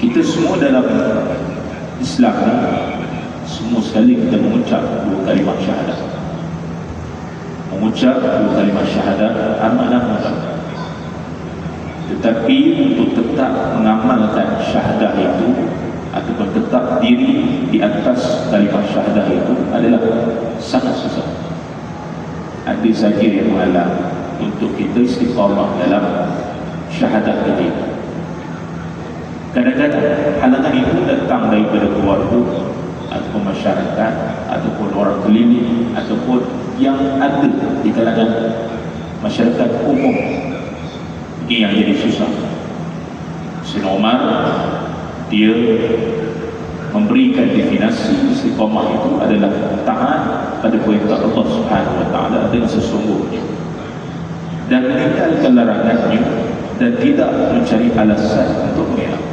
Kita semua dalam Islam ni, semua sekali kita mengucap dua kalimah syahadah. Mengucap dua kalimah syahadah amanah mudah. Tetapi untuk tetap mengamalkan syahadah itu ataupun tetap diri di atas kalimah syahadah itu adalah sangat susah. Ada saja yang menghalang untuk kita istiqamah dalam syahadah kita. Kadang-kadang halangan itu datang daripada keluarga ataupun masyarakat ataupun orang keliling ataupun yang ada di kalangan masyarakat umum. Ini yang jadi susah. Sayyidina Umar dia memberikan definisi istiqamah itu adalah taat pada perintah Allah Subhanahu wa taala dengan sesungguhnya dan meninggalkan larangannya dan tidak mencari alasan untuk mengelak.